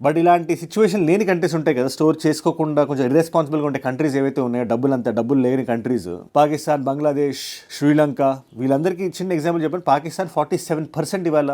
But ఇలాంటి situation లేని countries ఉంటాయి కదా, స్టోర్ చేసుకోకుండా కొంచెం ఇర్రెస్పాన్సిబుల్గా ఉండే కంట్రీస్ ఏవైతే ఉన్నాయో, డబ్బులు లేని కంట్రీస్, పాకిస్తాన్, బంగ్లాదేశ్, శ్రీలంక, వీళ్ళందరికీ చిన్న ఎగ్జాంపుల్ చెప్పండి. పాకిస్తాన్ 47% ఇవాళ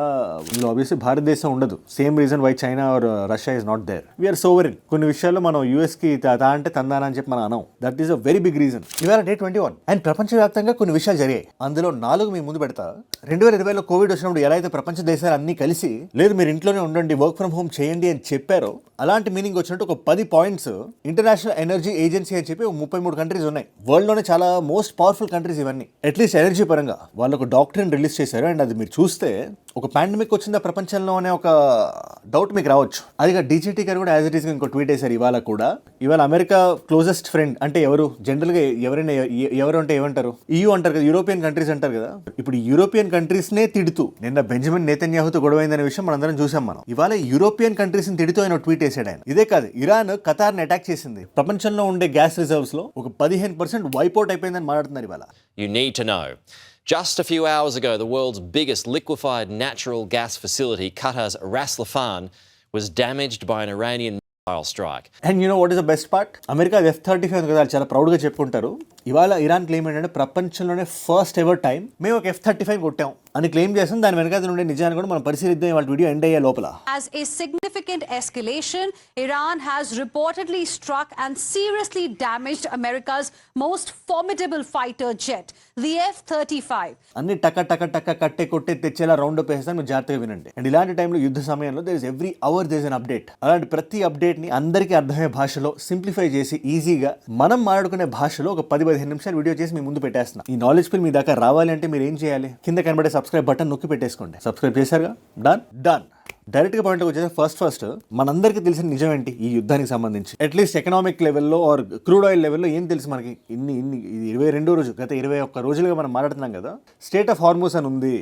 ఆబ్వియస్లీ భారతదేశం ఉండదు. Same reason why China or Russia is not there. We are sovereign. కొన్ని విషయాల్లో మనం యూఎస్ కి తా అంటే తందానా అని చెప్పి మనం అనం. That is a very big reason. ఇవాళ డే 21 అండ్ ప్రపంచవ్యాప్తంగా కొన్ని విషయాలు జరిగాయి. అందులో 4 మీ ముందు పెడతా. 2020లో కోవిడ్ వచ్చినప్పుడు ఎలా అయితే ప్రపంచ దేశాలు అన్ని కలిసి లేదు మీరు ఇంట్లోనే ఉండండి, వర్క్ ఫ్రమ్ హోమ్ చేయండి అని చెప్పారో, అలాంటి మీనింగ్ వచ్చినట్టు ఒక 10 పాయింట్స్ ఇంటర్నేషనల్ ఎనర్జీ ఏజెన్సీ అని చెప్పి 33 కంట్రీస్ ఉన్నాయి. వరల్డ్ లోనే చాలా మోస్ట్ పవర్ఫుల్ కంట్రీస్ ఇవన్నీ. అట్లీస్ట్ ఎనర్జీ పరంగా వాళ్ళు ఒక డాక్టరీని రిలీజ్ చేశారు. అండ్ అది మీరు చూస్తే ఒక పాండమిక్ వచ్చిందా ప్రపంచంలో అనే ఒక డౌట్ మీకు రావచ్చు. అది డీజీటీ గారు కూడా యాజ్ ఇట్ ఈస్ ఇంకో ట్వీట్ వేశారు ఇవాళ కూడా. ఇవాళ అమెరికా క్లోజెస్ట్ ఫ్రెండ్ అంటే ఎవరు, జనరల్ గా ఎవరు అంటే ఏమంటారు, EU అంటారు కదా, యూరోపియన్ కంట్రీస్ అంటారు కదా. ఇప్పుడు యూరోపియన్ కంట్రీస్ నే తిడుతూ నిన్న బెంజమిన్ నేతన్యాహుతో గొడవైందనే విషయం మనందరం చూసాం. మనం ఇవాళ యూరోపియన్ కంట్రీస్ ని తిడుతూ ఆయన ట్వీట్ వేసాడు ఆయన. ఇదే కాదు, ఇరాన్ ఖతార్ ని అటాక్ చేసింది. ప్రపంచంలో ఉండే గ్యాస్ రిజర్వ్స్ లో ఒక 15% వైపౌట్ అయిపోయిందని మాట్లాడుతున్నారు ఇవాళ. You need to know. Just a few hours ago, the world's biggest liquefied natural gas facility, Qatar's Ras Laffan, was damaged by an Iranian missile strike. And you know what is the best part? America F-35 కదా చాలా ప్రౌడ్గా చెప్పుకుంటారు. ఇవాళ Iran claim ఏంటంటే ప్రపంచంలోనే first ever time మేము ఒక F-35 కొట్టాం అని క్లెయిమ్ చేస్తాం. దాని వెనకాల ఉండే నిజాన్ని కూడా మనం పరిశీలిద్దాం ఇవాళ వీడియో ఎండ్ అయ్యే లోపల. As a significant escalation, Iran has reportedly struck and seriously damaged America's most formidable fighter jet, the F-35. అన్ని టక కట్టే కొట్టే తెచ్చేలా రౌండ్ అప్ వేస్తాను, మీరు జాగ్రత్తగా వినండి. అండ్ ఇలాంటి టైంలో యుద్ధ సమయంలో there is every hour there is an update. అలాంటి ప్రతి అప్డేట్ ని అందరికీ అర్థమయ్యే భాషలో సింప్లిఫై చేసి ఈజీగా మనం మాట్లాడుకునే భాషలో ఒక 10-15 నిమిషాలు వీడియో చేసి మీ ముందు పెట్టేస్తున్నా. ఈ నాలెడ్జ్ ఫిల్ మీ దాకా రావాలి అంటే మీరు ఏం చేయాలి, కింద కనబడే సబ్స్క్రైబ్ బటన్ నొక్కి పెట్టేసుకోండి. సబ్స్క్రైబ్ చేశారుగా, డన్. డైరెక్ట్ గా పాయింట్ వచ్చేసి ఫస్ట్ మనందరికీ తెలిసిన నిజం ఏంటి ఈ యుద్ధానికి సంబంధించి, అట్లీస్ట్ ఎకనామిక్ లెవెల్లో ఆర్ క్రూడ్ ఆయిల్ లెవెల్లో ఏం తెలుసు మనకి. ఇన్ని 22 రోజు గత 21 రోజులుగా మనం మాట్లాడుతున్నాం కదా. స్టేట్ ఆఫ్ హార్మూజ్ అని ఉంది,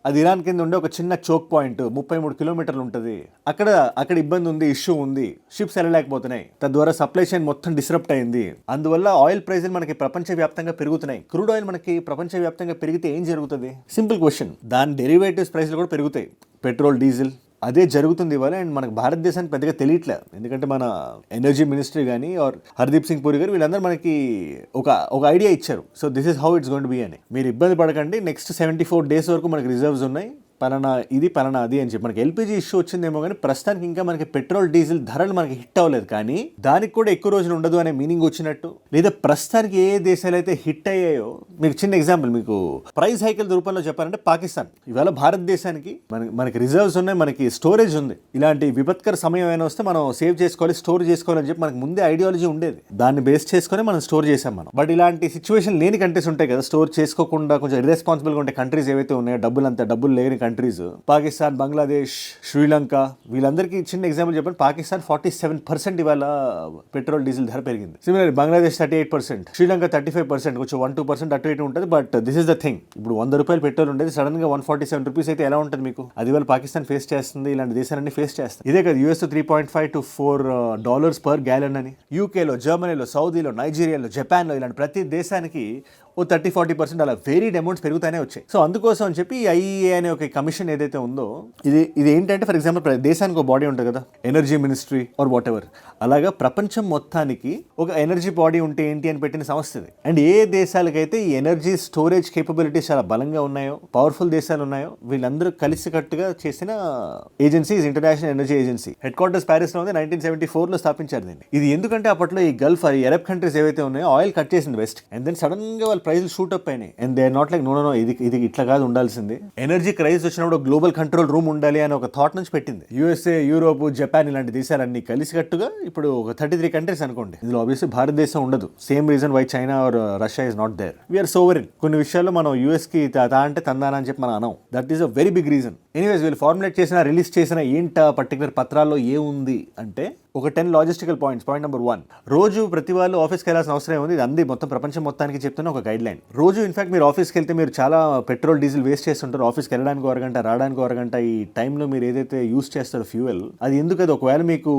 అది ఇరాన్ కింద ఉండే ఒక చిన్న చోక్ పాయింట్, 33 కిలోమీటర్లు ఉంటుంది. అక్కడ ఇబ్బంది ఉంది, ఇష్యూ ఉంది, షిప్స్ వెళ్ళలేకపోతున్నాయి. తద్వారా సప్లై చైన్ మొత్తం డిస్రప్ట్ అయింది. అందువల్ల ఆయిల్ ప్రైజులు మనకి ప్రపంచవ్యాప్తంగా పెరుగుతున్నాయి. క్రూడ్ ఆయిల్ మనకి ప్రపంచవ్యాప్తంగా పెరిగితే ఏం జరుగుతుంది? Simple question. దాని డెరివేటివ్స్ ప్రైస్లు కూడా పెరుగుతాయి, పెట్రోల్, డీజిల్. అదే జరుగుతుంది ఇవాళ. అండ్ మనకు భారతదేశానికి పెద్దగా తెలియట్లేదు, ఎందుకంటే మన ఎనర్జీ మినిస్ట్రీ కానీ ఆర్ హర్దీప్ సింగ్ పూరి గారు వీళ్ళందరూ మనకి ఒక ఐడియా ఇచ్చారు. So this is how it's going to be అని. మీరు ఇబ్బంది పడకండి, నెక్స్ట్ 74 days వరకు మనకి రిజర్వ్స్ ఉన్నాయి, పలానా అది అని చెప్పి. మనకి ఎల్పిజి ఇష్యూ వచ్చిందేమో కానీ ప్రస్తుతానికి ఇంకా మనకి పెట్రోల్, డీజిల్ ధరలు మనకి హిట్ అవ్వలేదు. కానీ దానికి కూడా ఎక్కువ రోజులు ఉండదు అనే మీనింగ్ వచ్చినట్టు. లేదా ప్రస్తుతానికి ఏ దేశాలు అయితే హిట్ అయ్యాయో, మీకు చిన్న ఎగ్జాంపుల్, మీకు ప్రైస్ హైకిల్ రూపంలో చెప్పాలంటే పాకిస్తాన్. ఇవాళ భారతదేశానికి మనకి రిజర్వ్స్ ఉన్నాయి, మనకి స్టోరేజ్ ఉంది. ఇలాంటి విపత్కర సమయం అయినా వస్తే మనం సేవ్ చేసుకోవాలి, స్టోర్ చేసుకోవాలని చెప్పి మనకి ముందే ఐడియాలజీ ఉండేది. దాన్ని బేస్ చేసుకొని మనం స్టోర్ చేసాం మనం. బట్ ఇలాంటి సిచ్యువేషన్ లేని కంట్రీస్ ఉంటాయి కదా, స్టోర్ చేసుకోకుండా కొంచెం ఇర్రెస్పాన్సిబుల్గా ఉండే కంట్రీస్ ఏవైతే ఉన్నాయో, డబ్బులు లేని కంట్రీస్, పాకిస్తాన్, బంగ్లాదేశ్, శ్రీలంక, వీళ్ళందరికీ చిన్న ఎగ్జాంపుల్ చెప్పండి. పాకిస్తాన్ 47% ఇవాళ పెట్రోల్, డీజిల్ ధర పెరిగింది. సిమిలర్ బంగ్లాదేశ్ 38%, శ్రీలంక 35%, కొంచెం 1-2% అటు ఇటు ఉంటుంది. But this is the thing. ఇప్పుడు 100 రూపాయలు పెట్రోల్ ఉండేది సడన్ గా 147 రూపీస్ అయితే ఎలా ఉంటుంది మీకు? అది ఇవాళ పాకిస్తాన్ ఫేస్ చేస్తుంది, ఇలాంటి దేశాలన్నీ ఫేస్ చేస్తుంది. ఇదే కదా US $3.5 to $4 per gallon అని. యూకేలో, జర్మనీలో, సౌదీలో, నైజీరియాలో, జపాన్లో ఇలాంటి ప్రతి దేశానికి 30-40% అలా వేరీడ్ అమౌంట్స్ పెరుగుతానే వచ్చాయి. సో అందుకోసం అని చెప్పి IEA అనే ఒక కమిషన్ ఏదైతే ఉందో, ఇది ఏంటంటే ఫర్ ఎగ్జాంపుల్ దేశానికి ఒక బాడీ ఉంటుంది కదా, energy ministry or whatever. అలాగా ప్రపంచం మొత్తానికి ఒక ఎనర్జీ బాడీ ఉంటే ఏంటి అని పెట్టిన సంస్థ ఇది. అండ్ ఏ దేశాలకైతే ఈ ఎనర్జీ స్టోరేజ్ కేపబిలిటీస్ చాలా బలంగా ఉన్నాయో, పవర్ఫుల్ దేశాలు ఉన్నాయో, వీళ్ళందరూ కలిసికట్టుగా చేసిన agency international energy agency. Head quarters Paris లో ఉంది, 1974లో స్థాపించారు దీన్ని. ఇది ఎందుకంటే అప్పట్లో ఈ గల్ఫ్, అరబ్ కంట్రీస్ ఏవైతే ఉన్నాయో ఆయిల్ కట్ చేసింది వెస్ట్. అండ్ దెన్ సడన్ గా వాళ్ళు ప్రైజులు షూట్ అప్ అయినాయి. And they are not like no ఇది ఇట్లా కాదు ఉండాల్సింది. ఎనర్జీ క్రైసిస్ వచ్చినప్పుడు గ్లోబల్ కంట్రోల్ రూమ్ ఉండాలి అని ఒక థాట్ నుంచి పెట్టింది. USA, యూరోప్, జపాన్ ఇలాంటి దేశాలన్నీ కలిసికట్టుగా ఇప్పుడు ఒక 33 కంట్రీస్ అనుకోండి. ఇందులో ఆబ్వియస్లీ భారతదేశం ఉండదు. Same reason why China or Russia is not there. We are sovereign. కొన్ని విషయాల్లో మనం US కి తా అంటే తందానా అని చెప్పి మనం అనం. That is a very big reason. Anyways, వీళ్ళు ఫార్ములేట్ చేసిన, రిలీజ్ చేసిన ఏంట పర్టికులర్ పత్రాల్లో ఏముంది అంటే ఒక 10 లాజిస్టికల్ పాయింట్స్. పాయింట్ నెంబర్ 1, రోజు ప్రతి వాళ్ళు ఆఫీస్కి వెళ్ళాల్సిన అవసరం ఉంది. ఇది అంది మొత్తం ప్రపంచం మొత్తానికి చెప్తున్న ఒక గైడ్ లైన్. రోజు ఇన్ఫాక్ట్ మీరు ఆఫీస్కి వెళ్తే మీరు చాలా పెట్రోల్, డీజిల్ వేస్ట్ చేస్తుంటారు. ఆఫీస్కి వెళ్ళడానికి 1 గంట, రావడానికి 1 గంట. ఈ టైంలో మీరు ఏదైతే యూస్ చేస్తారో ఫ్యూయల్, అది ఎందుకు? అది ఒకవేళ మీకు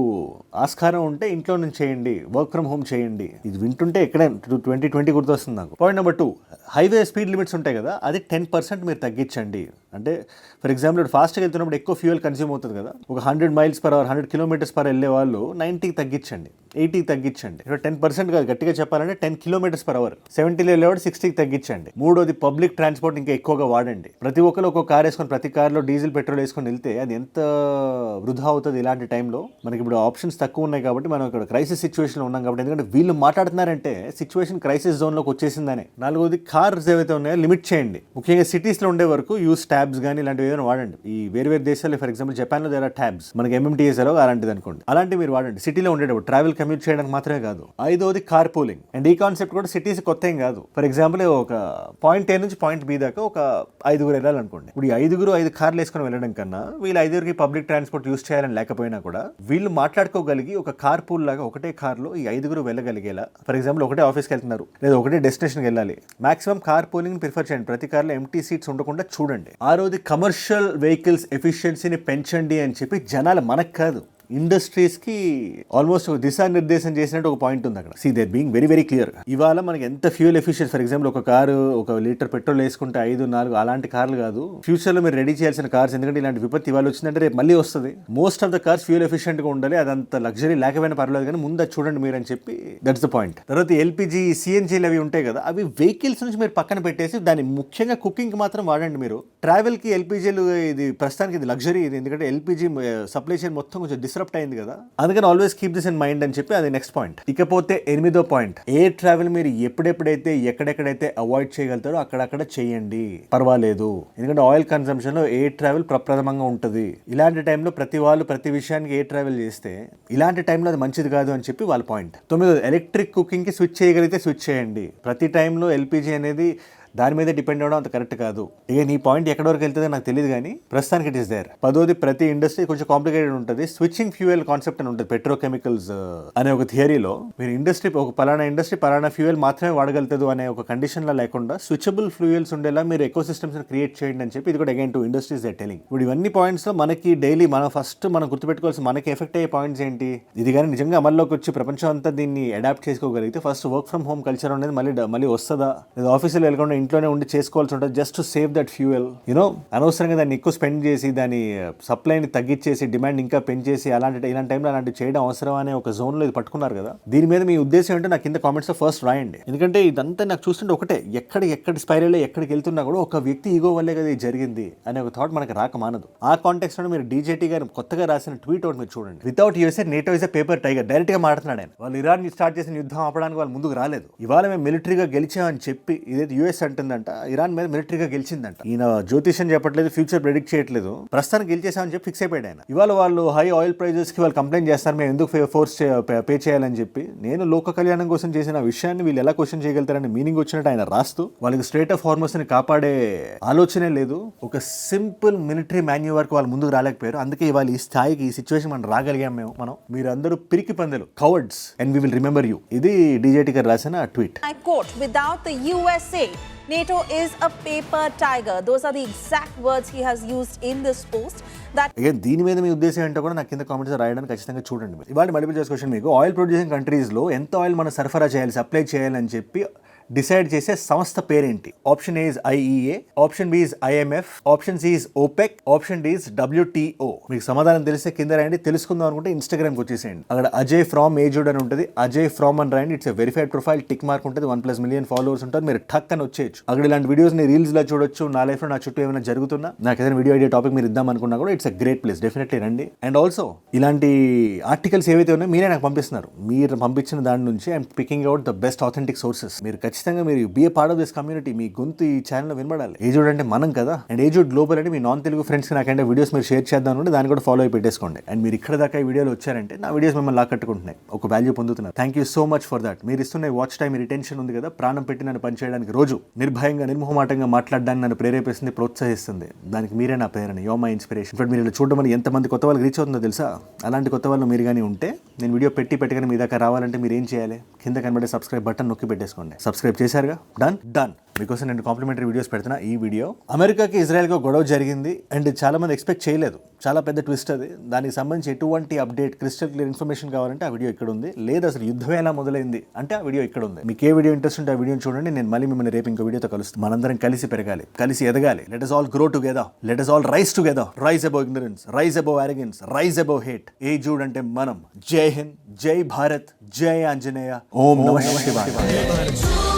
ఆస్కారం ఉంటే ఇంట్లో నుంచి చేయండి, వర్క్ ఫ్రమ్ హోమ్ చేయండి. ఇది వింటుంటే ఎక్కడే 2020 గుర్తొస్తుంది నాకు. Point number 2, highway speed limits ఉంటాయి కదా, అది 10% మీరు తగ్గించండి. అంటే ఫర్ ఎగ్జాంపుల్ ఇప్పుడు ఫాస్ట్గా వెళ్తున్నప్పుడు ఎక్కువ ఫ్యూయల్ కన్స్యూమ్ అవుతుంది కదా, ఒక 100 miles per hour 100 kilometres per వెళ్ళే వాళ్ళు 90కి తగ్గించండి, 80కి తగ్గించండి. ఇక్కడ 10% కాదు, గట్టిగా చెప్పాలంటే 10 కిలోమీటర్స్ పర్ అవర్. 70లో వెళ్ళేవాడు 60కి తగ్గించండి. మూడోది పబ్లిక్ ట్రాన్స్పోర్ట్ ఇంకా ఎక్కువగా వాడండి. ప్రతి ఒక్కరు ఒక్కొక్క కార్ వేసుకొని ప్రతి కార్లో డీజిల్ పెట్రోల్ వేసుకొని వెళ్తే అది ఎంత వృధా అవుతుంది ఇలాంటి టైంలో. మనకి ఇప్పుడు ఆప్షన్స్ తక్కువ ఉన్నాయి కాబట్టి మనం ఇక్కడ క్రైసిస్ సిచ్యువేషన్లో ఉన్నాం కాబట్టి, ఎందుకంటే వీళ్ళు మాట్లాడుతున్నారంటే సిచ్యువేషన్ క్రైసిస్ జోన్లోకి వచ్చేసిందని. నాలుగోది కార్స్ ఏవైతే ఉన్నాయో లిమిట్ చేయండి. ముఖ్యంగా సిటీస్లో ఉండే వరకు యూస్ ట్యాబ్స్ కానీ ఇలాంటివి ఏదైనా వాడండి. ఈ వేరు వేరు దేశాల్లో ఫర్ ఎగ్జాంపుల్ జపాన్లో దేర్ ఆర్ ట్యాబ్స్, మనకి MMTS అలాంటిది అనుకోండి, అలాంటివి మీరు వాడండి సిటీలో ఉండేటప్పుడు ట్రావెల్ కమ్యూట్ చేయడానికి మాత్రమే కాదు. ఐదోది కార్ పూలింగ్. అండ్ ఈ కాన్సెప్ట్ కూడా సిటీస్ కొత్త ఏం కాదు. ఫర్ ఎగ్జాంపుల్ ఒక పాయింట్ A నుంచి పాయింట్ B దాకా ఒక 5 వెళ్ళాలనుకోండి. ఇప్పుడు ఈ 5 కార్లు వేసుకొని వెళ్ళడం కన్నా వీళ్ళు 5 పబ్లిక్ ట్రాన్స్పోర్ట్ యూస్ చేయాలని లేకపోయినా కూడా వీళ్ళు మాట్లాడుకోగలిగి ఒక కార్ పూల్ లాగా ఒకటే కార్లో ఈ 5 వెళ్ళగలిగేలా. ఫర్ ఎగ్జాంపుల్ ఒకటే ఆఫీస్కి వెళ్తున్నారు లేదా ఒకటే డెస్టినేషన్కి వెళ్ళాలి, మాక్సిమం కార్ పూలింగ్ ప్రిఫర్ చేయండి. ప్రతి కార్లో ఎంటీ సీట్స్ ఉండకుండా చూడండి. ఆరోది కమర్షియల్ వెహికల్స్ ఎఫిషియన్సీని పెంచండి అని చెప్పి జనాలు, మనకు కాదు ఇండస్ట్రీస్కి ఆల్మోస్ట్ ఒక దిశానిర్దేశం చేసినట్టు ఒక పాయింట్ ఉంది అక్కడ. See there being very very clear. ఇవాళ మనకి ఎంత ఫ్యూయల్ ఎఫిషియన్సీ, ఫర్ ఎగ్జాంపుల్ ఒక కారు 1 లీటర్ పెట్రోల్ వేసుకుంటే 5-4 అలాంటి కార్లు కాదు ఫ్యూచర్లో మీరు రెడీ చేయాల్సిన కార్స్. ఎందుకంటే ఇలాంటి విపత్తి ఇవాళ వచ్చిందంటే రేపు మళ్ళీ వస్తుంది. Most of the cars fuel ఎఫిషియెంట్గా ఉండాలి. అదంత లగ్జరీ లేకపోయినా పర్లేదు కానీ ముందు అది చూడండి మీరు అని చెప్పి, దట్స్ ద పాయింట్. తర్వాత ఎల్పిజి సిఎన్జీలు అవి ఉంటాయి కదా, అవి వెహికల్స్ నుంచి మీరు పక్కన పెట్టేసి దాన్ని ముఖ్యంగా కుకింగ్కి మాత్రం వాడండి. మీరు ట్రావెల్కి ఎల్పిజీలు ఇది ప్రస్తుతానికి ఇది లగ్జరీ ఇది, ఎందుకంటే ఎల్పిజి సప్లై చైన్ మొత్తం కొంచెం డిస్రప్ట్ అయింది కదా, అందుకని always keep this in mind అని చెప్పి అది నెక్స్ట్ పాయింట్. ఇకపోతే 8వ పాయింట్, ఎయిర్ ట్రావెల్ మీరు ఎప్పుడెప్పుడైతే ఎక్కడెక్కడైతే అవాయిడ్ చేయగలుగుతారో అక్కడక్కడ చేయండి, పర్వాలేదు. ఎందుకంటే ఆయిల్ కన్సంప్షన్ లో ఎయిర్ ట్రావెల్ ప్రప్రథమంగా ఉంటుంది. ఇలాంటి టైంలో ప్రతి వాళ్ళు ప్రతి విషయానికి ఎయిర్ ట్రావెల్ చేస్తే ఇలాంటి టైంలో అది మంచిది కాదు అని చెప్పి వాళ్ళ పాయింట్. 9వ ఎలక్ట్రిక్ కుకింగ్ కి స్విచ్ చేయగలిగితే స్విచ్ చేయండి. ప్రతి టైంలో ఎల్పిజి అనేది దాని మీద డిపెండ్ అవ్వడం అంత కరెక్ట్ కాదు. ఇక నీ పాయింట్ ఎక్కడి వరకు వెళ్తుందో నాకు తెలియదు కానీ ప్రస్తుతానికి ఇట్ ఈస్ దేర్. 10వది ప్రతి ఇండస్ట్రీ కొంచెం కాంప్లికేటెడ్ ఉంటుంది. స్విచ్చింగ్ ఫ్యూయల్ కాన్సెప్ట్ అని ఉంటుంది పెట్రోకెమికల్స్ అనే ఒక థియరీలో. మీరు ఇండస్ట్రీ ఒక పలానా ఇండస్ట్రీ పలానా ఫ్యూయల్ మాత్రమే వాడగలుగుతుంది అనే ఒక కండిషన్లో లేకుండా స్విచబుల్ ఫ్యూయల్స్ ఉండేలా మీరు ఎకో సిస్టమ్స్ క్రియేట్ చేయండి అని చెప్పి ఇది కూడా again to industries they telling. ఇప్పుడు ఇవన్నీ పాయింట్స్లో మనకి డైలీ మనం గుర్తుపెట్టుకోవాల్సిన మనకి ఎఫెక్ట్ అయ్యే పాయింట్స్ ఏంటి. ఇది కానీ నిజంగా అమల్లోకి వచ్చి ప్రపంచం అంతా దీన్ని అడాప్ట్ చేసుకోగలిగితే first work from home culture అనేది మళ్ళీ వస్తుందా, లేదా ఆఫీసులో వెళ్ళకుండా ఇంట్లోనే ఉండి చేసుకోవాల్సి ఉంటుంది just to save that fuel. You know అనవసరంగా దాన్ని ఎక్కువ స్పెండ్ చేసి దాని సప్లైని తగ్గించేసి డిమాండ్ ఇంకా పెంచేసి ఇలాంటి టైంలో అలాంటి చేయడం అవసరం అనే ఒక జోన్లో ఇది పట్టుకున్నారు కదా. దీని మీద మీ ఉద్దేశం ఏంటో నాకు కింద కామెంట్స్లో ఫస్ట్ రాయండి. ఎందుకంటే ఇదంతా నాకు చూస్తుంటే ఒకటే, ఎక్కడ స్పైరల్ ఎక్కడికి వెళ్తున్నా కూడా ఒక వ్యక్తి ఈగో వల్లే కదా ఇది జరిగింది అనే ఒక థాట్ మనకి రాక మానదు. ఆ కాంటెక్స్ట్ లో మీరు డీజేటీ గారు కొత్తగా రాసిన ట్వీట్ ఒకటి మీరు చూడండి. Without USA NATO is a paper tiger, direct గా మాట్లాడుతున్నాడు ఆయన. వాళ్ళు ఇరాన్ స్టార్ట్ చేసిన యుద్ధం ఆపడానికి వాళ్ళు ముందుకు రాలేదు. ఇవాళ మేము మిలిటరీగా గెలిచామని చెప్పి ఇదైతే యూఎస్ అంటుందంట ఇరాన్ మీద మిలిటరీగా గెలిచిందంట. ఈయన జ్యోతిష్యం చెప్పట్లేదు, ఫ్యూచర్ ప్రెడిక్ట్ చేయట్లేదు, ప్రస్తుతానికి గెలిచేసామని చెప్పి ఫిక్స్ అయిపోయాడు ఆయన. ఇవాళ వాళ్ళు హై ఆయిల్ ప్రైజెస్ కి వాళ్ళు కంప్లైంట్ చేస్తారు మేము ఎందుకు ఫోర్స్ పే చేయాలని చెప్పి. నేను లోక కళ్యాణం కోసం చేసిన విషయాన్ని వీళ్ళు ఎలా క్వశ్చన్ చేయగలుగుతారని మీనింగ్ వచ్చినట్టు ఆయన రాస్తూ వాళ్ళకి స్ట్రేట్ ఆఫ్ హార్మోస్ ని కాపాడే ఆలోచనే లేదు. ఒక సింపుల్ మిలిటరీ మాన్యూవర్ కి వాళ్ళు ముందుకు రాలేకపోయారు. అందుకే ఇవాళ ఈ స్థాయికి ఈ సిచ్యువేషన్ మనం రాగలిగాం. మనం మీరందరూ పిరికి పందెలు, cowards, and we will remember you. ఇది డీజేటీ గారు రాసిన tweet. I quote, without the USA, NATO is a paper tiger. Those are the exact words he has used in this post. దీని మీద మీ ఉద్దేశం ఏంటో కూడా నాకు కింద కామెంట్స్ రాయడానికి ఖచ్చితంగా చూడండి. ఇవాళ మల్టిపుల్ చాయిస్ క్వశ్చన్ మీకు, ఆయిల్ ప్రొడ్యూసింగ్ కంట్రీస్లో ఎంత ఆయిల్ మనం సరఫరా చేయాలి, సప్లై చేయాలని చెప్పి డిసైడ్ చేసే సంస్థ పేరేంటి? Option A is IEA, option B is IMF, option C is OPEC, option D is WTO. మీకు సమాధానం తెలిస్తే కింద రాయండి. తెలుసుకుందాం అనుకుంటే ఇన్స్టాగ్రామ్కి వచ్చేసేయండి. అక్కడ అజయ్ ఫ్రామ్ ఏజుడ్ అని ఉంటుంది, అజయ్ ఫ్రామ్ అని రాయండి. It's a verified profile, tick mark ఉంటుంది, 1+ మిలియన్ ఫాలోవర్స్ ఉంటారు. మీరు టక్ అని వచ్చేయచ్చు. అక్కడ ఇలాంటి వీడియోస్ ని రీల్స్ లా చూడొచ్చు. నా లైఫ్ లో నా చుట్టూ ఏమైనా జరుగుతున్నా, నాకు ఏదైనా వీడియో ఐడియా టాపిక్ మీరు ఇద్దాం అనుకున్నా కూడా it's a great place, definitely రండి. అండ్ ఆల్సో ఇలాంటి ఆర్టికల్స్ ఏవైతే ఉన్నాయో మీరే నాకు పంపిస్తున్నారు. మీరు పంపించిన దాని నుంచి I'm picking out the best authentic sources. మీరు ఖచ్చితంగా మీరు be part of this community. మీ గొంతు ఈ ఛానల్లో వినబడాలి. ఏజుడ్ అంటే మనం కదా, అండ్ ఏజుడ్ గ్లోబల్ అంటే మీ నాన్ తెలుగు ఫ్రెండ్స్కి నాకంటే వీడియోస్ మీరు షేర్ చేద్దాం అనుకుంటే దాన్ని కూడా ఫాలో అయి పెట్టేసుకోండి. అండ్ మీరు ఇక్కడ దాకా ఈ వీడియోలో వచ్చారంటే నా వీడియోస్ మిమ్మల్ని లాకట్టుకుంటున్నాయి, ఒక వాల్యూ పొందుతున్నారు. Thank you so much for that. మీరు ఇస్తున్న వాచ్ టైం రిటెన్షన్ ఉంది కదా, ప్రాణం పెట్టి నన్ను పనిచేయడానికి, రోజు నిర్భయంగా నిర్మోహమాటంగా మాట్లాడడానికి నన్ను ప్రేరేపిస్తుంది, ప్రోత్సహిస్తుంది. దానికి మీరే నా ప్రేరణ, యో మై ఇన్స్పిరేషన్. బట్ మీరు ఇలా చూడడం వల్ల ఎంతమంది కొత్త వాళ్ళకి రీచ్ అవుతుందో తెలుసా? అలాంటి కొత్త వాళ్ళు మీరు కానీ ఉంటే, నేను వీడియో పెట్టగానే మీ దాకా రావాలంటే మీరు ఏం చేయాలి? కింద కనబడే సబ్స్క్రైబ్ బటన్ నొక్కి పెట్టేసుకోండి. సబ్స్క్రైబ్ చేశారుగా? డన్. మీకోసం నేను కాంప్లిమెంటరీ వీడియోస్ పెడుతున్నా. ఈ వీడియో అమెరికాకి ఇజ్రాయెల్కి గొడవ జరిగింది అండ్ చాలా మంది ఎక్స్పెక్ట్ చేయలేదు. చాలా పెద్ద ట్విస్ట్ అది. దానికి సంబంధించి ఎటువంటి అప్డేట్ క్రిస్టల్ క్లియర్ ఇన్ఫర్మేషన్ కావాలంటే ఆ వీడియో ఇక్కడ ఉంది. లేదు అసలు యుద్ధం ఎలా మొదలైంది అంటే ఆ వీడియో ఇక్కడ ఉంది. మీకు ఏ వీడియో ఇంట్రెస్ట్ ఉంటే ఆ వీడియోని చూడండి. నేను మళ్ళీ మిమ్మల్ని రేపు ఇంకో వీడియోతో కలుస్తాను. మనందరం కలిసి పెరగాలి, కలిసి ఎదగాలి. Let us all grow together, let us all rise together, rise above ignorance, rise above arrogance, rise above hate. ఏ జూడ్ అంటే మనం. జై హింద్, జై భారత్, జై ఆంజనేయ, ఓం నమః శివాయ.